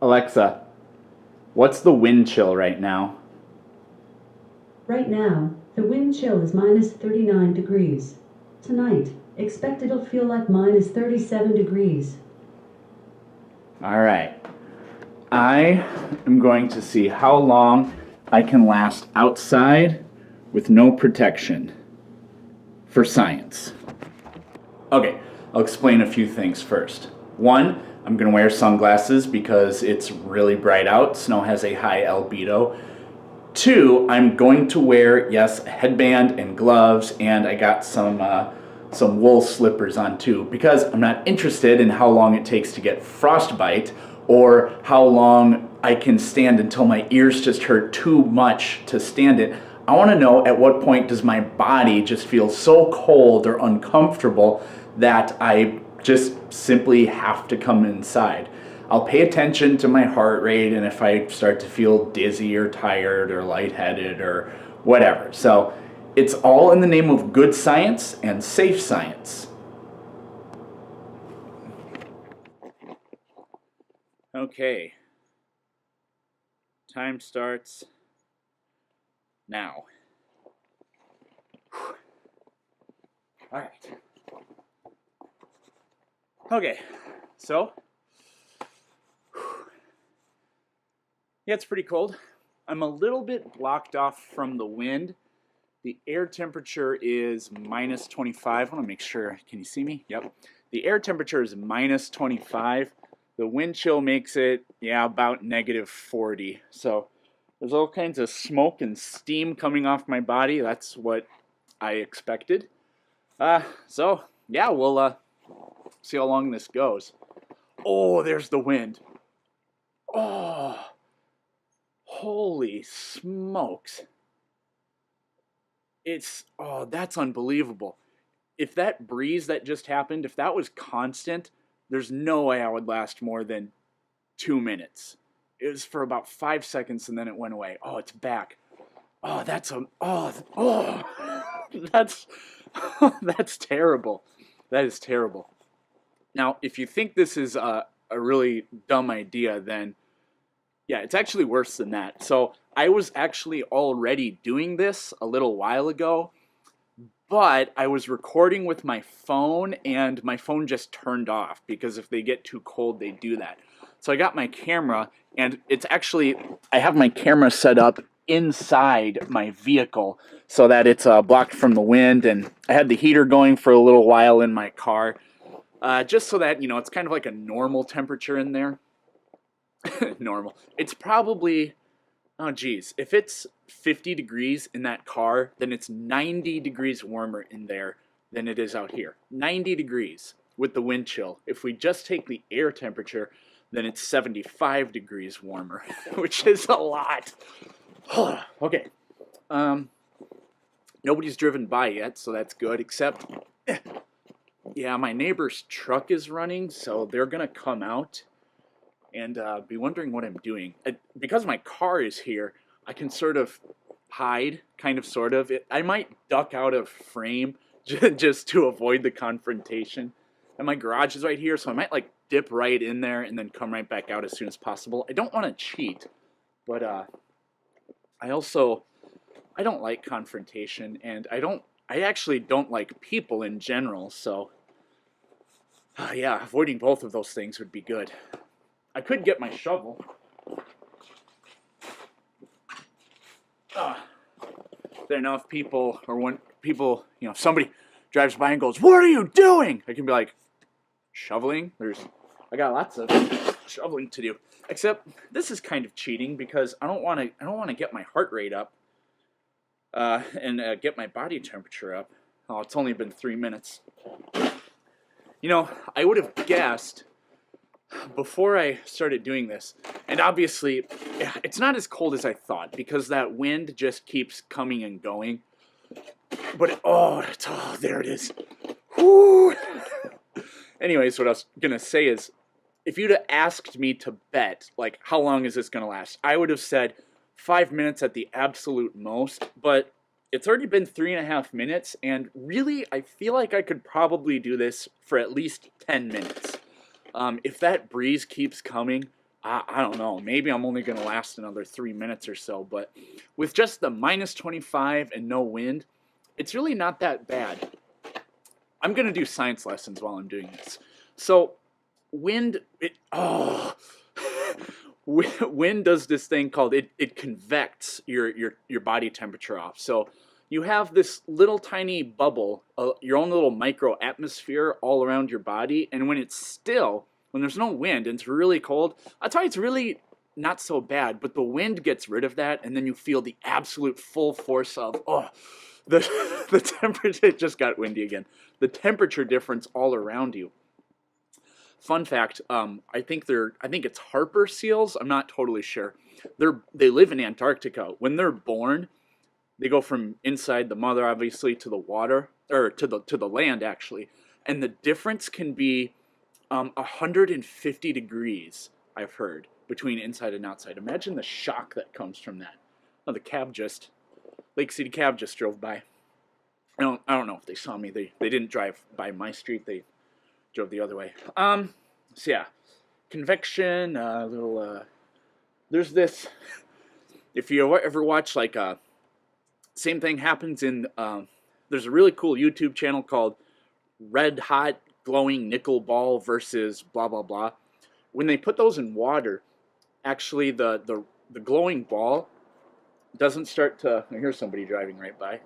Alexa, what's the wind chill right now? Right now, the wind chill is minus 39 degrees. Tonight, expect it'll feel like minus 37 degrees. All right. I am going to see how long I can last outside with no protection for science. Okay, I'll explain a few things first. One, I'm going to wear sunglasses because it's really bright out. Snow has a high albedo. Two, I'm going to wear, yes, a headband and gloves, and I got some wool slippers on too, because I'm not interested in how long it takes to get frostbite or how long I can stand until my ears just hurt too much to stand it. I want to know at what point does my body just feel so cold or uncomfortable that I just simply have to come inside. I'll pay attention to my heart rate and if I start to feel dizzy or tired or lightheaded or whatever. So it's all in the name of good science and safe science. Okay. Time starts now. All right. Okay. So, yeah, it's pretty cold. I'm a little bit blocked off from the wind. The air temperature is minus 25. I want to make sure. Can you see me? Yep. The air temperature is minus 25. The wind chill makes it, yeah, about negative 40. So there's all kinds of smoke and steam coming off my body. That's what I expected. So, yeah, we'll see how long this goes. Oh, there's the wind. Oh, holy smokes. Oh, that's unbelievable. If that breeze that just happened, if that was constant, there's no way I would last more than 2 minutes. It was for about 5 seconds and then it went away. Oh, it's back. Oh, that's, that's terrible. That is terrible. Now, if you think this is a really dumb idea, then yeah, it's actually worse than that. So I was actually already doing this a little while ago, but I was recording with my phone and my phone just turned off because if they get too cold, they do that. So I got my camera and it's actually, I have my camera set up inside my vehicle so that it's blocked from the wind, and I had the heater going for a little while in my car just so that, it's kind of like a normal temperature in there. Normal. It's probably, oh geez, if it's 50 degrees in that car, then it's 90 degrees warmer in there than it is out here. 90 degrees with the wind chill. If we just take the air temperature, then it's 75 degrees warmer, which is a lot. Okay. Nobody's driven by yet, so that's good, except, yeah, my neighbor's truck is running, so they're gonna come out and be wondering what I'm doing. Because my car is here, I can sort of hide, kind of, sort of. I might duck out of frame just to avoid the confrontation. And my garage is right here, so I might like dip right in there and then come right back out as soon as possible. I don't want to cheat, but I don't like confrontation, and I actually don't like people in general, so yeah, avoiding both of those things would be good. I could get my shovel. There now, if people, or when people, if somebody drives by and goes, "What are you doing?" I can be like, "Shoveling." I got lots of shoveling to do. Except this is kind of cheating because I don't want to get my heart rate up, and get my body temperature up. Oh, it's only been 3 minutes. I would have guessed before I started doing this, and obviously it's not as cold as I thought because that wind just keeps coming and going. But there it is. Whoo! Anyways, what I was gonna say is, if you'd have asked me to bet, like, how long is this gonna last, I would have said 5 minutes at the absolute most, but it's already been 3.5 minutes, and really, I feel like I could probably do this for at least 10 minutes. If that breeze keeps coming, I don't know, maybe I'm only going to last another 3 minutes or so, but with just the minus 25 and no wind, it's really not that bad. I'm going to do science lessons while I'm doing this. So, wind, wind does this thing called it convects your body temperature off. So, you have this little tiny bubble, your own little micro atmosphere all around your body, and when it's still, when there's no wind and it's really cold, that's why it's really not so bad. But the wind gets rid of that, and then you feel the absolute full force of the the temperature. It just got windy again. The temperature difference all around you. Fun fact: I think it's Harper seals. I'm not totally sure. They live in Antarctica. When they're born, they go from inside the mother, obviously, to the water, or to the land, actually, and the difference can be 150 degrees, I've heard, between inside and outside. Imagine the shock that comes from that. Oh, Lake City cab just drove by. I don't know if they saw me. They didn't drive by my street. They drove the other way. So yeah, convection, there's this, if you ever watch like same thing happens in, there's a really cool YouTube channel called Red Hot Glowing Nickel Ball versus blah blah blah. When they put those in water, actually the glowing ball doesn't start to, here's somebody driving right by.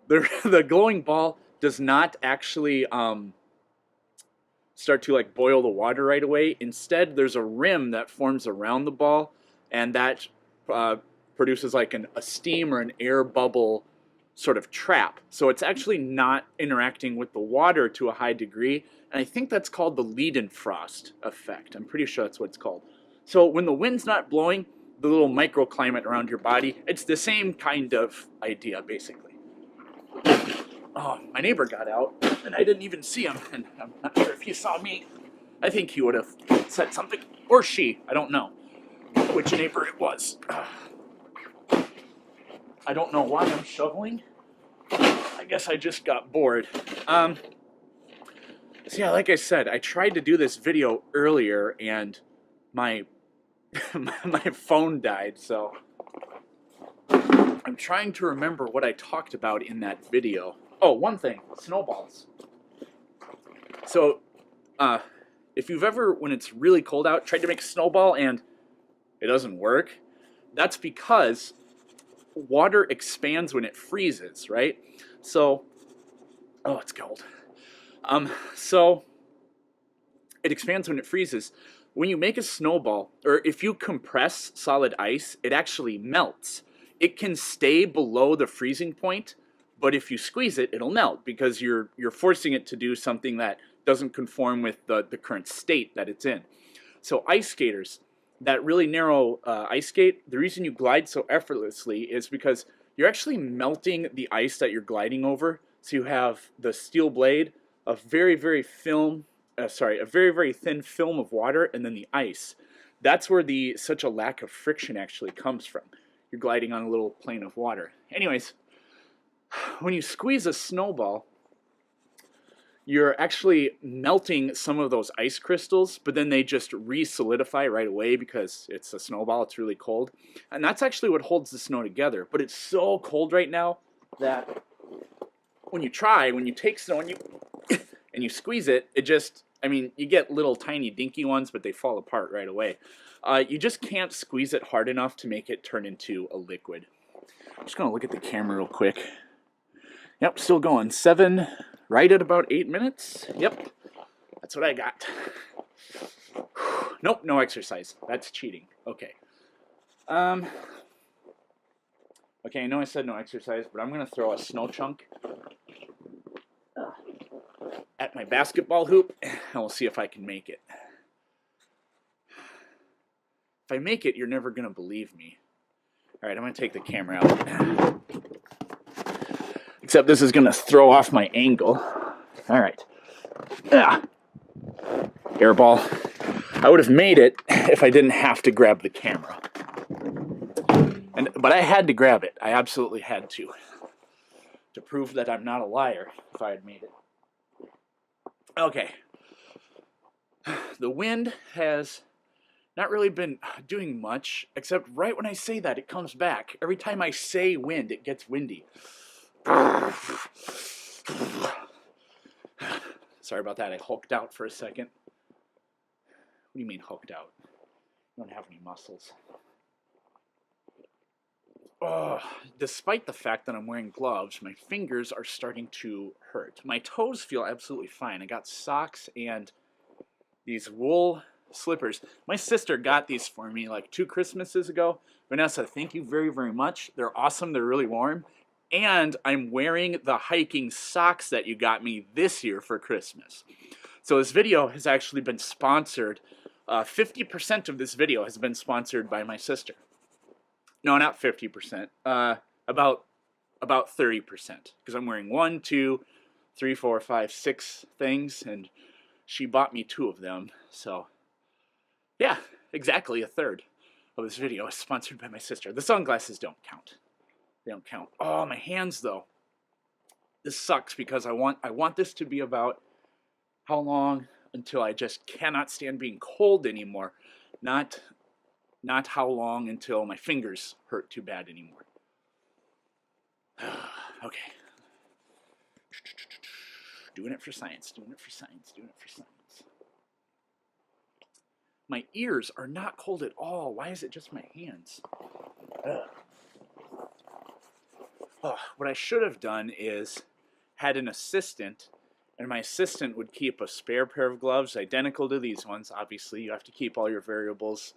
The glowing ball does not actually start to like boil the water right away. Instead, there's a rim that forms around the ball, and that produces like a steam or an air bubble sort of trap. So it's actually not interacting with the water to a high degree, and I think that's called the Leidenfrost effect. I'm pretty sure that's what it's called. So when the wind's not blowing, the little microclimate around your body, it's the same kind of idea, basically. Oh, my neighbor got out, and I didn't even see him, and I'm not sure if he saw me. I think he would have said something, or she, I don't know which neighbor it was. I don't know why I'm shoveling. I guess I just got bored. So yeah, like I said, I tried to do this video earlier, and my my phone died, so I'm trying to remember what I talked about in that video. Oh, one thing, snowballs. So, if you've ever, when it's really cold out, tried to make a snowball and it doesn't work, that's because water expands when it freezes, right? So, oh, it's cold. So it expands when it freezes. When you make a snowball, or if you compress solid ice, it actually melts. It can stay below the freezing point, but if you squeeze it, it'll melt because you're forcing it to do something that doesn't conform with the current state that it's in. So ice skaters, that really narrow ice skate, the reason you glide so effortlessly is because you're actually melting the ice that you're gliding over. So you have the steel blade, a very, very thin film of water, and then the ice. That's where such a lack of friction actually comes from. You're gliding on a little plane of water. Anyways, when you squeeze a snowball, you're actually melting some of those ice crystals, but then they just re-solidify right away because it's a snowball, it's really cold. And that's actually what holds the snow together. But it's so cold right now that when you take snow and you squeeze it, you get little tiny dinky ones, but they fall apart right away. You just can't squeeze it hard enough to make it turn into a liquid. I'm just gonna look at the camera real quick. Yep, still going. Right at about 8 minutes. Yep, that's what I got. Nope, no exercise. That's cheating. Okay. Okay, I know I said no exercise, but I'm gonna throw a snow chunk at my basketball hoop, and we'll see if I can make it. If I make it, you're never gonna believe me. All right, I'm gonna take the camera out. Except this is gonna throw off my angle. All right. Air ball. I would have made it if I didn't have to grab the camera. But I had to grab it. I absolutely had to prove that I'm not a liar if I had made it. Okay. The wind has not really been doing much, except right when I say that, it comes back. Every time I say wind, it gets windy. Sorry about that. I hulked out for a second. What do you mean hulked out? I don't have any muscles. Oh, despite the fact that I'm wearing gloves, my fingers are starting to hurt. My toes feel absolutely fine. I got socks and these wool slippers. My sister got these for me like 2 Christmases ago. Vanessa, thank you very, very much. They're awesome. They're really warm. And I'm wearing the hiking socks that you got me this year for Christmas. So this video has actually been sponsored. 50% of this video has been sponsored by my sister. No, not 50%. About 30%. Because I'm wearing 1, 2, 3, 4, 5, 6 things, and she bought me 2 of them. So, yeah, exactly a third of this video is sponsored by my sister. The sunglasses don't count. They don't count. Oh, my hands though. This sucks because I want this to be about how long until I just cannot stand being cold anymore. Not how long until my fingers hurt too bad anymore. Okay. Doing it for science, doing it for science, doing it for science. My ears are not cold at all. Why is it just my hands? What I should have done is had an assistant, and my assistant would keep a spare pair of gloves identical to these ones. Obviously, you have to keep all your variables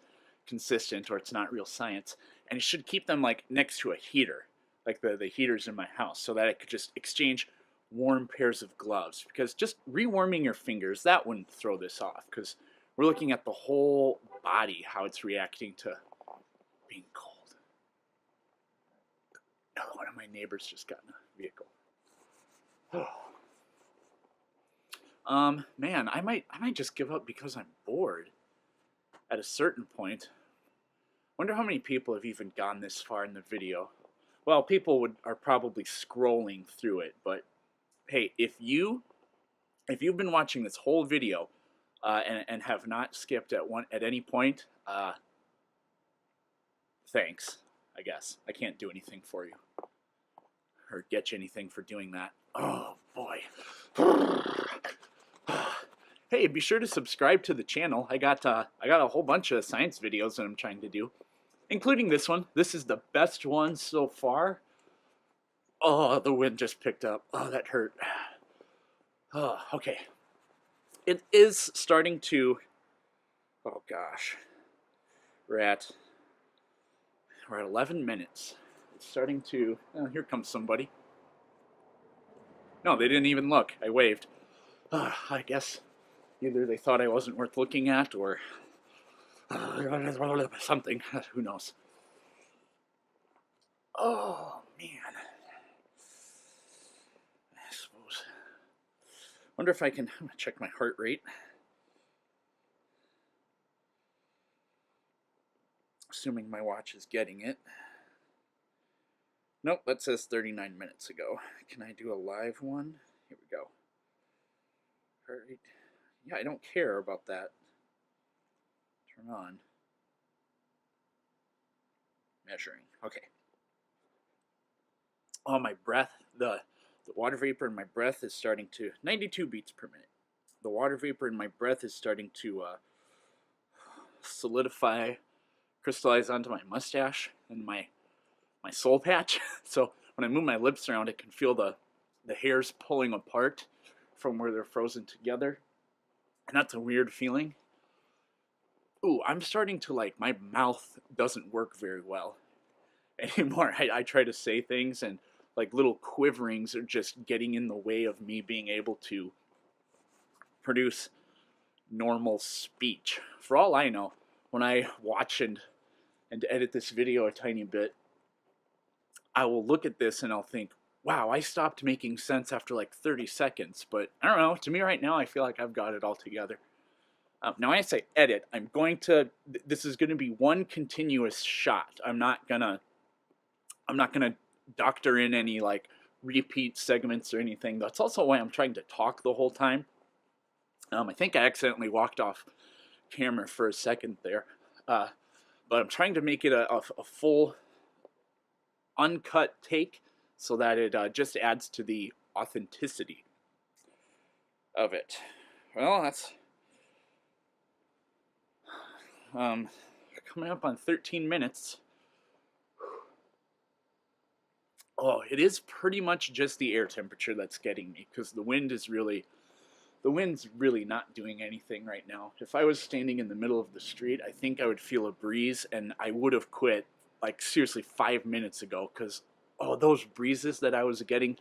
consistent or it's not real science. And you should keep them like next to a heater, like the heaters in my house, so that I could just exchange warm pairs of gloves. Because just rewarming your fingers, that wouldn't throw this off, because we're looking at the whole body, how it's reacting to being cold. Oh, one of my neighbors just got in a vehicle. Man, I might just give up because I'm bored at a certain point. Wonder how many people have even gone this far in the video. Well, people are probably scrolling through it, but hey, if you've been watching this whole video and have not skipped at any point, thanks, I guess. I can't do anything for you or get you anything for doing that. Oh boy. Hey, be sure to subscribe to the channel. I got a whole bunch of science videos that I'm trying to do, including this one. This is the best one so far. Oh, the wind just picked up. Oh, that hurt. Oh, okay. It is starting to... Oh, gosh. We're at 11 minutes. It's starting to... Oh, here comes somebody. No, they didn't even look. I waved. I guess either they thought I wasn't worth looking at or something. Who knows? Oh, man. I suppose. Wonder if I can check my heart rate. Assuming my watch is getting it. Nope, that says 39 minutes ago. Can I do a live one? Here we go. Heart rate. Yeah, I don't care about that. Turn on. Measuring. Okay. Oh, my breath. The water vapor in my breath is starting to... 92 beats per minute. The water vapor in my breath is starting to solidify, crystallize onto my mustache and my soul patch. So when I move my lips around, I can feel the hairs pulling apart from where they're frozen together. And that's a weird feeling. Ooh, I'm starting to like, my mouth doesn't work very well anymore. I try to say things and like little quiverings are just getting in the way of me being able to produce normal speech. For all I know, when I watch and edit this video a tiny bit, I will look at this and I'll think, wow, I stopped making sense after like 30 seconds. But I don't know, to me right now, I feel like I've got it all together. Now when I say edit, this is going to be one continuous shot. I'm not gonna doctor in any like repeat segments or anything. That's also why I'm trying to talk the whole time. I think I accidentally walked off camera for a second there. but I'm trying to make it a full uncut take so that it just adds to the authenticity of it. Well, that's coming up on 13 minutes. Oh, it is pretty much just the air temperature that's getting me, because the wind's really not doing anything right now. If I was standing in the middle of the street, I think I would feel a breeze, and I would have quit, like, seriously 5 minutes ago, because, oh, those breezes that I was getting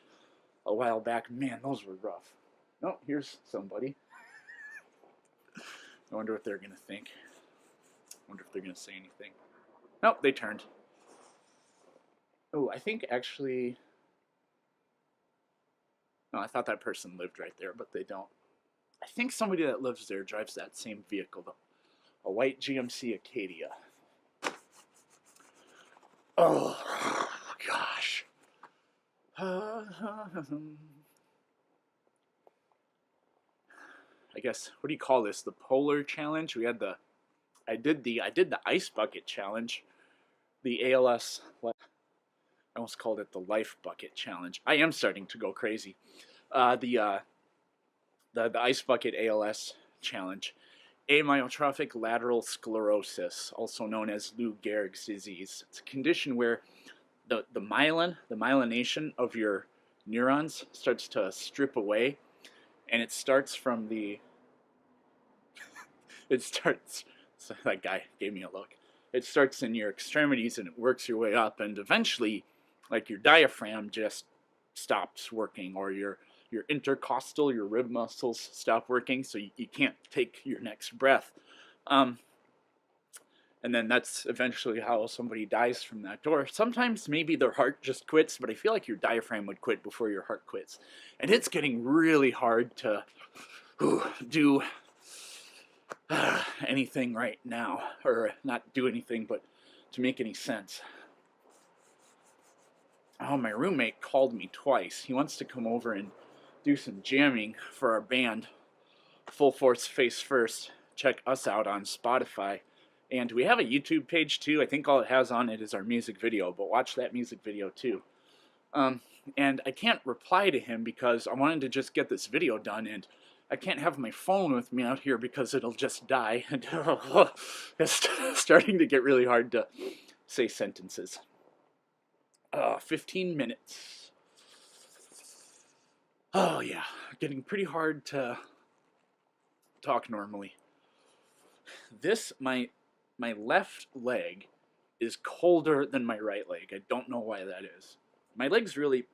a while back, man, those were rough. Oh, here's somebody. I wonder what they're going to think. I wonder if they're going to say anything. Nope, they turned. Oh, I think actually... No, I thought that person lived right there, but they don't. I think somebody that lives there drives that same vehicle, though. A white GMC Acadia. Oh, gosh. I guess, what do you call this? The Polar Challenge? We had the... I did the Ice Bucket Challenge. The ALS... I almost called it the Life Bucket Challenge. I am starting to go crazy. The Ice Bucket ALS Challenge. Amyotrophic lateral sclerosis, also known as Lou Gehrig's disease. It's a condition where the myelination of your neurons starts to strip away, and it starts from the... So that guy gave me a look. It starts in your extremities and it works your way up, and eventually, like, your diaphragm just stops working, or your intercostal, your rib muscles stop working, so you can't take your next breath. And then that's eventually how somebody dies from that. Or sometimes maybe their heart just quits, but I feel like your diaphragm would quit before your heart quits. And it's getting really hard to do anything right now, or not do anything, but to make any sense. Oh, my roommate called me twice. He wants to come over and do some jamming for our band, Full Force Face First. Check us out on Spotify. And we have a YouTube page too. I think all it has on it is our music video, but watch that music video too. And I can't reply to him because I wanted to just get this video done, and I can't have my phone with me out here because it'll just die. And it's starting to get really hard to say sentences. 15 minutes. Oh yeah, getting pretty hard to talk normally. My left leg is colder than my right leg. I don't know why that is. My leg's really...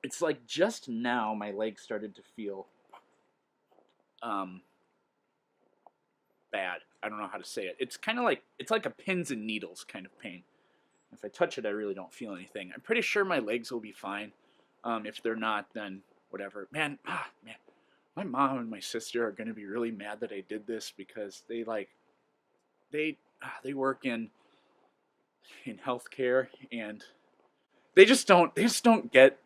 It's like just now my leg started to feel bad. I don't know how to say it. It's kind of like... It's like a pins and needles kind of pain. If I touch it, I really don't feel anything. I'm pretty sure my legs will be fine. If they're not, then whatever. Man, my mom and my sister are going to be really mad that I did this, because they work in healthcare, and they just don't get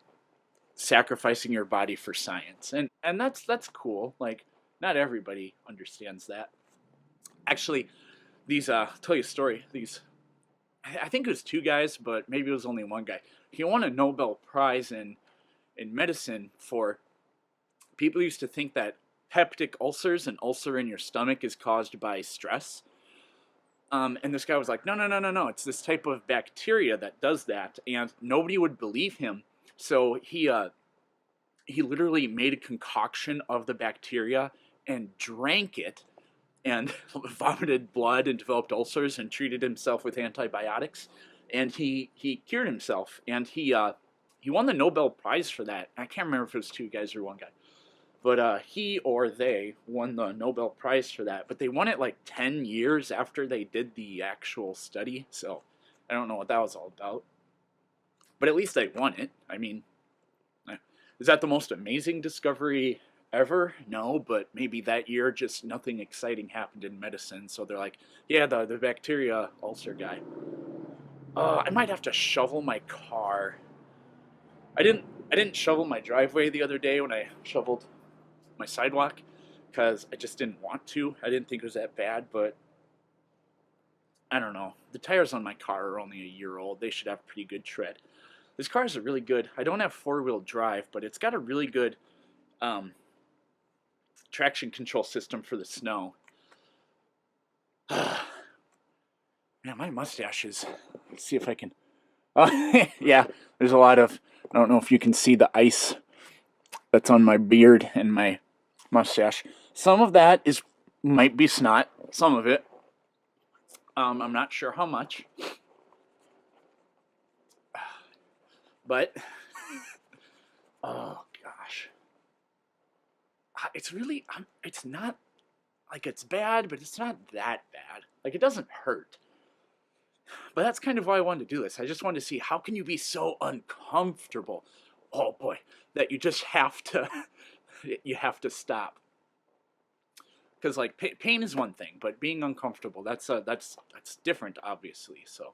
sacrificing your body for science. And that's cool. Like, not everybody understands that. Actually, these I'll tell you a story. I think it was 2 guys, but maybe it was only 1 guy. He won a Nobel Prize in medicine for... People used to think that peptic ulcers, an ulcer in your stomach, is caused by stress. And this guy was like, no, it's this type of bacteria that does that. And nobody would believe him. So he literally made a concoction of the bacteria and drank it, and vomited blood and developed ulcers and treated himself with antibiotics. And he cured himself. And he won the Nobel Prize for that. I can't remember if it was 2 guys or 1 guy. But he or they won the Nobel Prize for that. But they won it like 10 years after they did the actual study. So I don't know what that was all about. But at least they won it. I mean, is that the most amazing discovery ever? No, but maybe that year just nothing exciting happened in medicine. So they're like, yeah, the bacteria ulcer guy. I might have to shovel my car. I didn't shovel my driveway the other day when I shoveled my sidewalk, because I just didn't want to. I didn't think it was that bad, but I don't know. The tires on my car are only a year old. They should have pretty good tread. This car is a really good. I don't have four-wheel drive, but it's got a really good um, traction control system for the snow. Man, my mustache is. Let's see if I can. Oh, yeah, there's a lot of. I don't know if you can see the ice that's on my beard and my mustache. Some of that is might be snot. Some of it. I'm not sure how much. But oh gosh, it's really. It's not like it's bad, but it's not that bad. Like it doesn't hurt. But that's kind of why I wanted to do this. I just wanted to see how can you be so uncomfortable, oh boy, that you just have to you have to stop. Because like pain is one thing, but being uncomfortable that's different, obviously. So,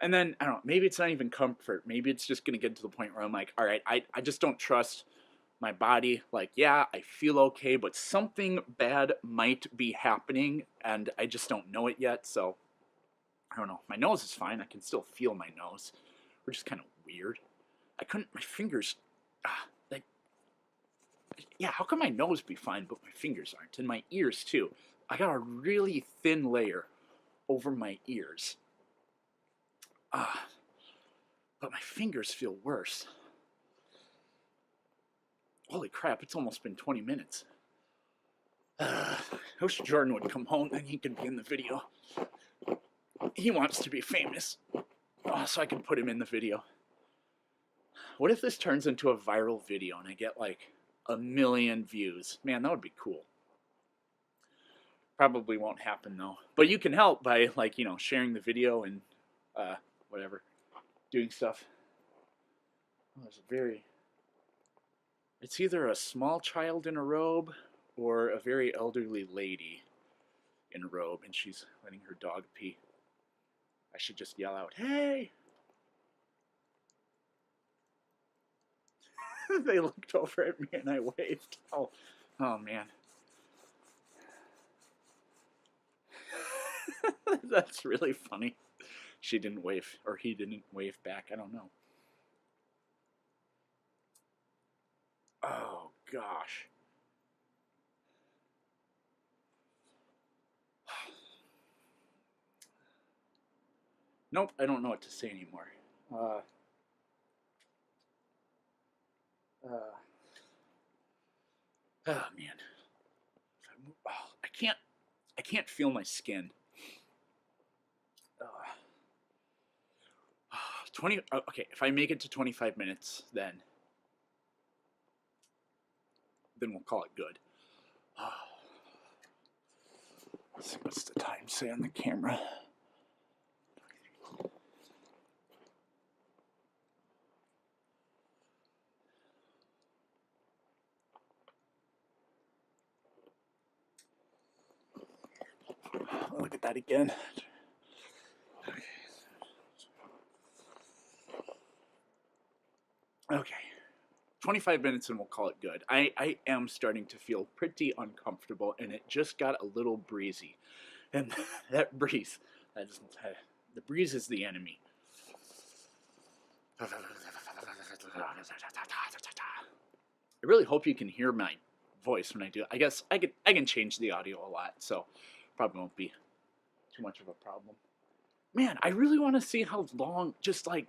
and then I don't know, maybe it's not even comfort. Maybe it's just gonna get to the point where I'm like, all right, I just don't trust my body. Like, yeah, I feel okay, but something bad might be happening, and I just don't know it yet. So I don't know. My nose is fine. I can still feel my nose, which is kind of weird. I couldn't. My fingers. Like, yeah. How can my nose be fine, but my fingers aren't? And my ears too. I got a really thin layer over my ears. But my fingers feel worse. Holy crap! It's almost been 20 minutes. I wish Jordan would come home, then he could be in the video. He wants to be famous. So I can put him in the video. What if this turns into a viral video and I get like 1 million views? Man, that would be cool. Probably won't happen though. But you can help by like, sharing the video and whatever, doing stuff. Oh, it's either a small child in a robe or a very elderly lady in a robe, and she's letting her dog pee. I should just yell out, "Hey!" They looked over at me and I waved. Oh man. That's really funny. She didn't wave, or he didn't wave back. I don't know. Oh gosh. Nope, I don't know what to say anymore. Uh, oh man. I can't feel my skin. 20. Okay, if I make it to 25 minutes, then we'll call it good. Let's see, what's the time say on the camera? Look at that again. Okay. 25 minutes and we'll call it good. I am starting to feel pretty uncomfortable, and it just got a little breezy. And that breeze, the breeze is the enemy. I really hope you can hear my voice when I do it. I guess I can change the audio a lot, so probably won't be too much of a problem. Man, I really want to see how long, just like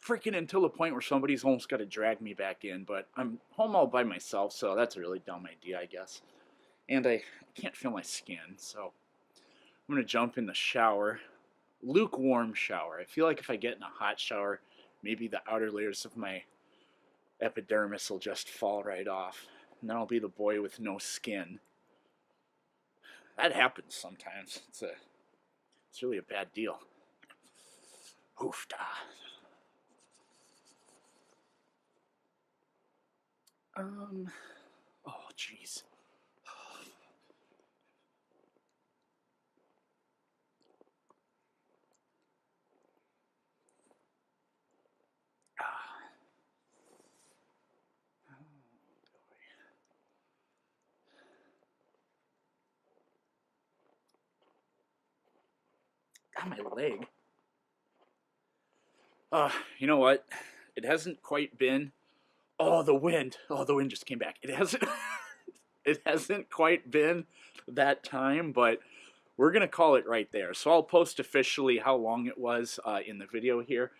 freaking until the point where somebody's almost got to drag me back in, but I'm home all by myself, so that's a really dumb idea, I guess. And I can't feel my skin, so I'm going to jump in the shower. Lukewarm shower. I feel like if I get in a hot shower, maybe the outer layers of my epidermis will just fall right off, and then I'll be the boy with no skin. That happens sometimes. It's really a bad deal. Oofda. Oh, jeez. my leg. You know what? It hasn't quite been. Oh, the wind. Oh, the wind just came back. It hasn't. It hasn't quite been that time, but we're gonna call it right there. So I'll post officially how long it was in the video here.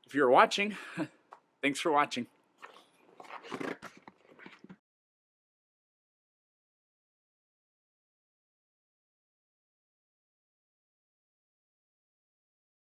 If you're watching, thanks for watching.